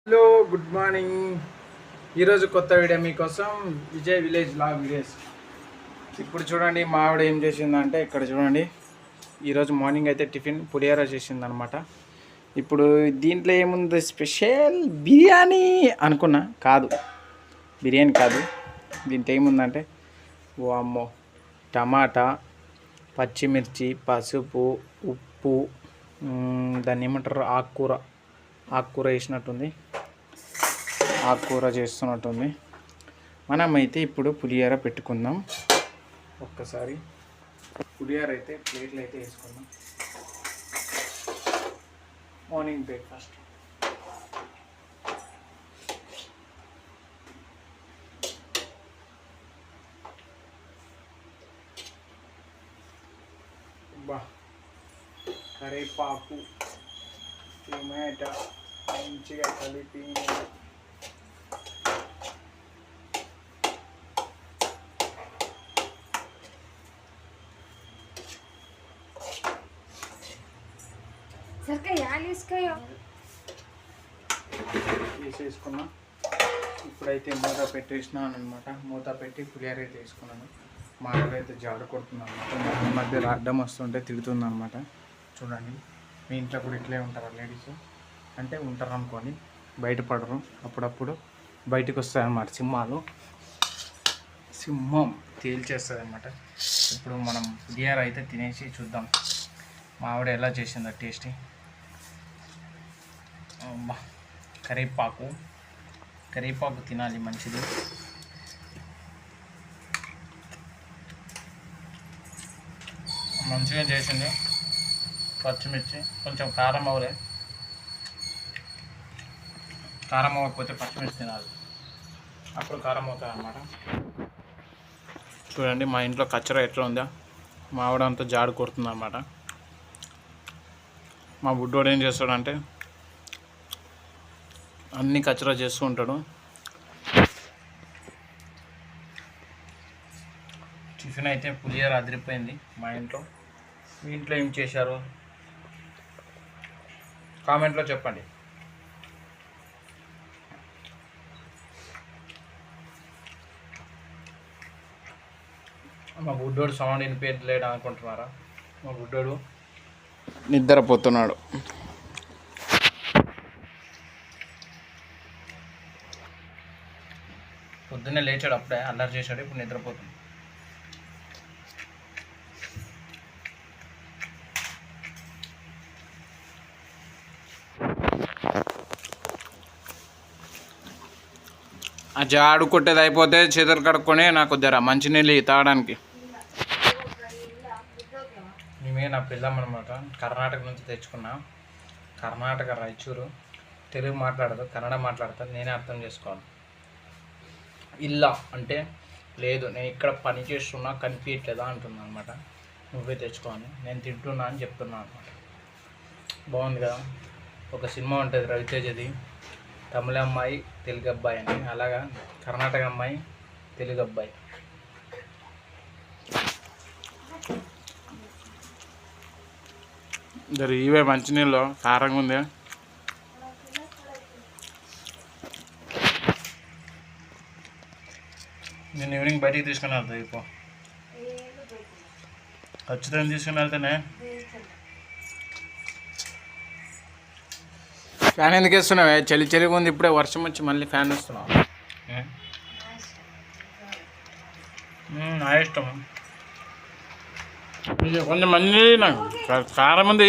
Hello good morning. ఈరోజు కొత్త video మీకోసం విజయ్ విలేజ్ లాగ్ వీడియోస్. ఇప్పుడు చూడండి మా ఆవిడ ఏం చేసిందంటే ఇక్కడ చూడండి. ఈరోజు మార్నింగ్ అయితే టిఫిన్ పులిహోర చేసిందనమాట. ఇప్పుడు దీంట్లో ఏముంది స్పెషల్ బిర్యానీ అనుకున్నా, కాదు బిర్యానీ కాదు. దీంట్లో ఏముందంటే వామ్మో టమాటా, పచ్చిమిర్చి, పసుపు, ఉప్పు, దాన్ని ఏమంటారు ఆకుకూర వేసినట్టుంది, ఆకుకూర చేస్తున్నట్టుంది. మనమైతే ఇప్పుడు పులిహోర పెట్టుకుందాం. ఒక్కసారి పులిహోర అయితే ప్లేట్లు అయితే వేసుకుందాం. Morning breakfast. కరివేపాకు, టమాటా మంచిగా కలిపి వేసేసుకున్నా. ఇప్పుడైతే మూత పెట్టేసినాను అనమాట. మూత పెట్టి పులిహోర అయితే వేసుకున్నాను. మా అయితే జాడు కొడుతుంది అనమాట. మధ్య అడ్డం వస్తుంటే తిడుతుంది అనమాట. చూడండి, మీ ఇంట్లో కూడా ఇట్లే ఉంటారా లేడీస్? అంటే ఉంటారు అనుకోని, బయటపడరు. అప్పుడప్పుడు బయటకు వస్తాయన్నమాట సింహం తేల్చేస్తుంది అనమాట. ఇప్పుడు మనం పులిహోర అయితే తినేసి చూద్దాం మా ఆవిడ ఎలా చేసిందో టేస్టీ. కరివేపాకు తినాలి, మంచిది. మంచిగా చేసింది. పచ్చిమిర్చి కొంచెం కారం అవ్వకపోతే పచ్చిమిర్చి తినాలి, అప్పుడు కారం అవుతుంది అన్నమాట. చూడండి మా ఇంట్లో కచ్చర ఎట్లా ఉందా. మా ఆవిడ అంతా జాడు కొడుతుంది అన్నమాట. మా బుడ్డోడు ఏం చేస్తాడంటే అన్ని కచ్చరా చేస్తూ ఉంటాడు. టిఫిన్ అయితే పులిహోర అదిరిపోయింది మా ఇంట్లో. మీ ఇంట్లో ఏం చేశారు కామెంట్లో చెప్పండి. మా బుడ్డోడు సౌండ్ వినిపించలేడు అనుకుంటున్నారా? మా బుడ్డోడు నిద్రపోతున్నాడు. పొద్దున్నే లేచాడు, అప్పుడే అల్లరి చేశాడు, ఇప్పుడు నిద్రపోతుంది. ఆ జాడు కొట్టేది అయిపోతే చేతులు కడుక్కొని నాకు జర మంచినీళ్ళు తాగడానికి. మేమే నా పిల్లం అనమాట. కర్ణాటక నుంచి తెచ్చుకున్నా. కర్ణాటక రాయచూరు. తెలుగు మాట్లాడదు, కన్నడ మాట్లాడతాను. నేనే అర్థం చేసుకోవాలి. ఇల్లా అంటే లేదు, నేను ఇక్కడ పని చేస్తున్నా కనిపించట్లేదా అంటున్నా అనమాట. నువ్వే తెచ్చుకోవాలి, నేను తింటున్నా అని చెప్తున్నా అనమాట. బాగుంది కదా. ఒక సినిమా ఉంటుంది రవితేజది, తమిళ అమ్మాయి తెలుగు అబ్బాయి అని. అలాగా కర్ణాటక అమ్మాయి తెలుగు అబ్బాయి. ఇవే మంచినీళ్ళు కారంగా ఉంది. నేను ఈవినింగ్ బయటికి తీసుకుని వెళ్తా. ఇప్పుడు ఖచ్చితంగా తీసుకుని వెళ్తానే. ఫ్యాన్ ఎందుకు వేస్తున్నావే? చలిగా ఉంది. ఇప్పుడే వర్షం వచ్చి మళ్ళీ ఫ్యాన్ వేస్తున్నావు. నా ఇష్టం. కొంచెం మంది నాకు కారం ఉంది.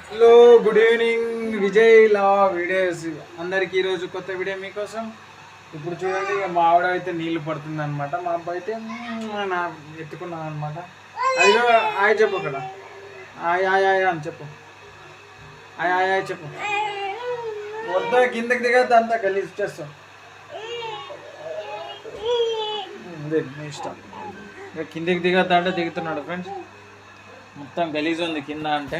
హలో గుడ్ ఈవినింగ్, విజయ్ లా వీడియోస్ అందరికీ. ఈరోజు కొత్త వీడియో మీకోసం. ఇప్పుడు చూడండి, మా ఆవిడ అయితే నీళ్ళు పడుతుంది అనమాట. మా అబ్బాయి అయితే నా ఎత్తుకున్నాను అనమాట. అదిగో ఆయ చెప్పు, అక్కడ ఆయ అని చెప్పు, ఆయ చెప్పు. వద్ద కిందకి దిగద్దు, అంతా గలీజ్ చేస్తాం. మీ ఇష్టం. ఇక కిందకి దిగద్దా అంటే దిగుతున్నాడు ఫ్రెండ్స్. మొత్తం గలీజ్ ఉంది కింద. అంటే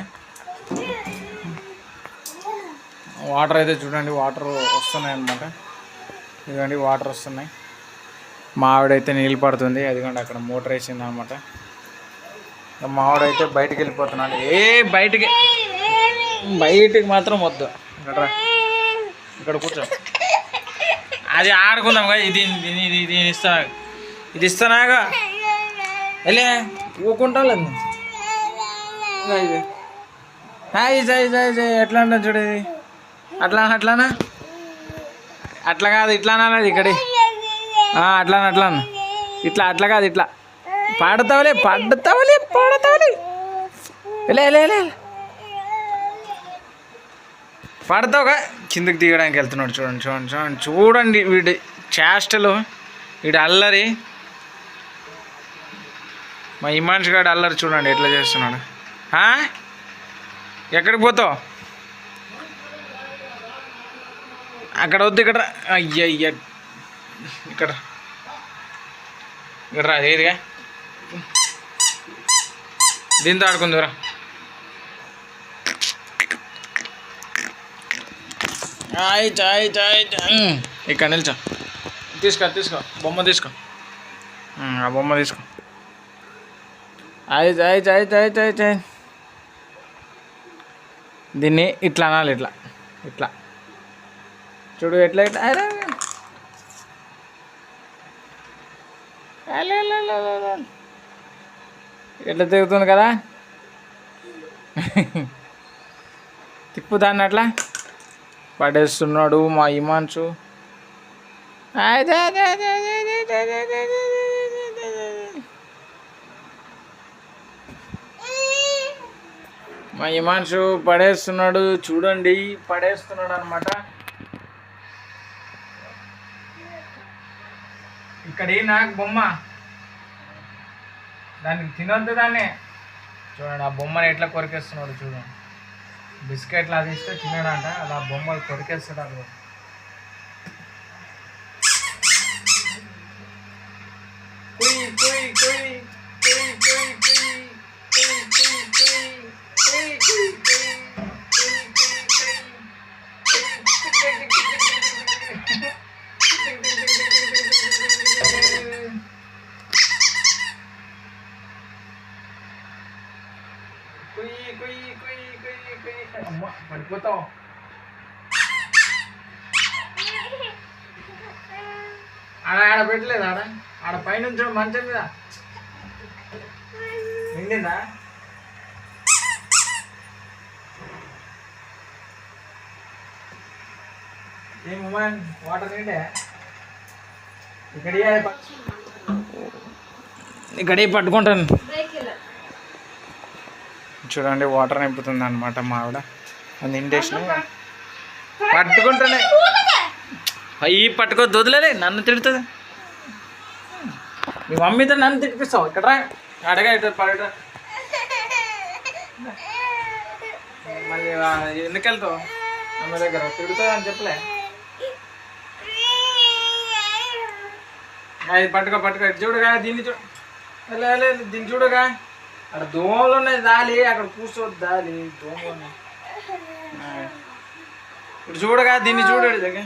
వాటర్ అయితే చూడండి, వాటర్ వస్తున్నాయి అన్నమాట. ఇదిగోండి వాటర్ వస్తున్నాయి. మా ఆవిడైతే నీళ్ళు పడుతుంది, అదిగోండి అక్కడ మోటార్ వేసింది అనమాట. మా ఆవిడైతే బయటికి వెళ్ళిపోతున్నాడు. బయటికి మాత్రం వద్దు, ఇక్కడ కూర్చో. అది ఆడుకుందాం కదా, ఇది ఇస్తాను, ఇది ఇస్తానాగా వెళ్ళే ఊకుంటాను. ఇది ఎట్లా అంటాను చూడు, ఇది అట్లానా, అట్లా కాదు ఇట్లా అనాలి ఇక్కడ, అట్లా అట్లా కాదు ఇట్లా. పడతావులే లే పడతావుగా. కిందకి దిగడానికి వెళ్తున్నాడు. చూడండి వీడి చేష్టలు, వీడి అల్లరి. మా హిమాంష్ గారు అల్లరి చూడండి ఎట్లా చేస్తున్నాడు. ఎక్కడికి పోతావు? అక్కడ వద్దు, ఇక్కడ అయ్య ఇక్కడ రా, ఏదిగా దీంతో ఆడుకుందురా. ఇక్కడ నిల్చో, తీసుకో బొమ్మ తీసుకో, ఆ బొమ్మ తీసుకో. దీన్ని ఇట్లా అనాలి, ఇట్లా చూడు ఎట్లా ఎట్లా తిరుగుతుంది కదా. తిప్పు దాన్ని అట్లా. పడేస్తున్నాడు మా హిమాంశు. మా హిమాంశు పడేస్తున్నాడు చూడండి, పడేస్తున్నాడు అనమాట. ఇక్కడ నాకు బొమ్మ, దానికి తినొద్దు దాన్ని. చూడండి ఆ బొమ్మను ఎట్లా కొరికేస్తున్నాడు చూడండి. బిస్కెట్లు అది ఇస్తే తినడంట, అలా బొమ్మలు కొరికేస్తాడు. అది పడిపోతావు. ఆడ పెట్టలేదు, ఆడ పైనుంచి మంచం మీద నిండిందా. ఏమమ్మా వాటర్ నిండే ఇక్కడే పట్టుకుంటాను. చూడండి వాటర్ నింపుతుంది అనమాట మా ఆవిడ. అది ఇండేషన్ పట్టుకుంటానే, అయ్యి పట్టుకోవద్దు, వదిలేలే, నన్ను తిడుతుంది. మీ మమ్మీతో నన్ను తినిపిస్తావు. ఇక్కడ అడగా ఇటు పడ, మళ్ళీ ఎందుకు వెళ్తావు అమ్మ దగ్గర, తిడుతుంది అని చెప్పలే. అది పట్టుకో ఇటు చూడగా, దీన్ని దీన్ని చూడగా. అక్కడ దోమలు ఉన్నాయి, దాలి అక్కడ కూర్చోవద్దు, దాలి దోమలు ఉన్నాయి. ఇటు చూడగా, దీన్ని చూడాడు దగ్గర.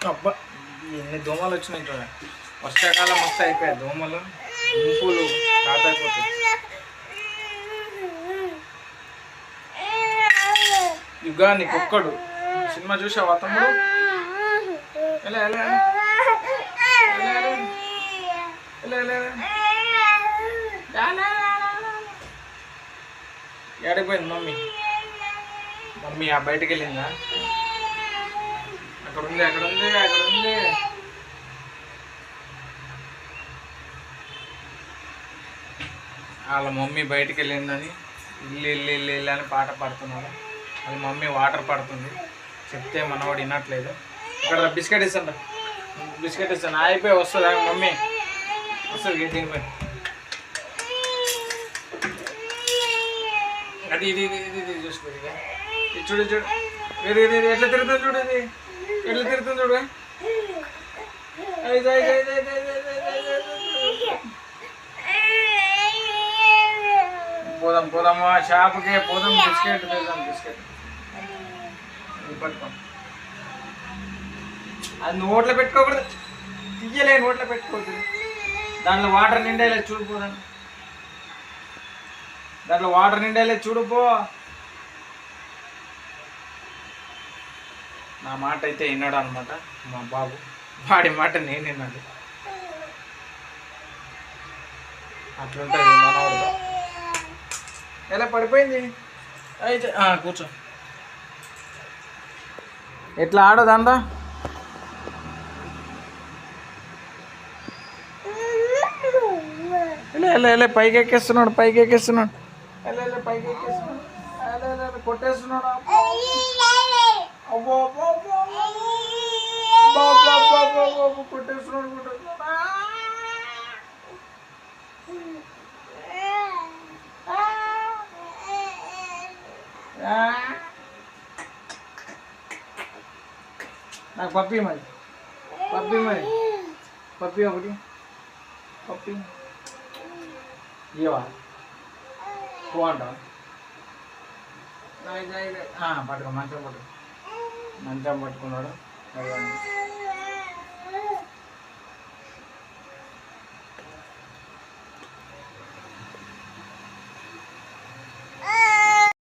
అబ్బా ఎన్ని దోమలు వచ్చినాయి చూడండి. వర్షాకాలం వస్తే అయిపోయాయి దోమలు, గుంపులు స్టార్ట్ అయిపోతాయి. యుగాన్ని కుక్కడు సినిమా చూసావా తమ్ముడు? ఎలా ఎలా ఏడిపోయింది మమ్మీ ఆ బయటకు వెళ్ళిందా? అక్కడ ఉంది. వాళ్ళ మమ్మీ బయటకు వెళ్ళిందని ఇల్లు అని పాట పాడుతున్నాడు. వాళ్ళ మమ్మీ వాటర్ పడుతుంది, చెప్తే మనవాడు వినట్లేదు. ఇక్కడ బిస్కెట్ ఇస్తాను అయిపోయి వస్తుంది. మమ్మీ వస్తుంది దీనిపై. అది ఇది చూసుకో, చూడు ఎట్లా తిరుగుతుంది చూడు, ఇది ఎట్లా తిరుగుతుంది చూడు. పోదామా షాప్కి పోదాం, బిస్కెట్ తెద్దాం, బిస్కెట్ పట్టుకో. అది నోట్లో పెట్టుకోకూడదు, తీయలే, నోట్లో పెట్టుకోవద్దు. దాంట్లో వాటర్ నిండేలే చూడిపోదాం, దాంట్లో వాటర్ నిండేలే చూడుపో. నా మాట అయితే విన్నాడు అనమాట మా బాబు, వాడి మాట నేను విన్నాడు. అట్లుంటుంది మనవాడితో. ఎలా పడిపోయింది అయితే కూర్చో. ఎట్లా ఆడోదందా? వెళ్ళే పైకి ఎక్కేస్తున్నాడు, పైకి ఎక్కేస్తున్నాడు, వెళ్ళే పైకి ఎక్కేస్తున్నాడు, కొట్టేస్తున్నాడు. అబ్బో కొట్టేస్తున్నాడు. నాకు పప్పి మరి, పప్పి ఒకటి, పప్పి ఇవా పో అంటావా? పట్టుకో, మంచం పట్టుకున్నాడు.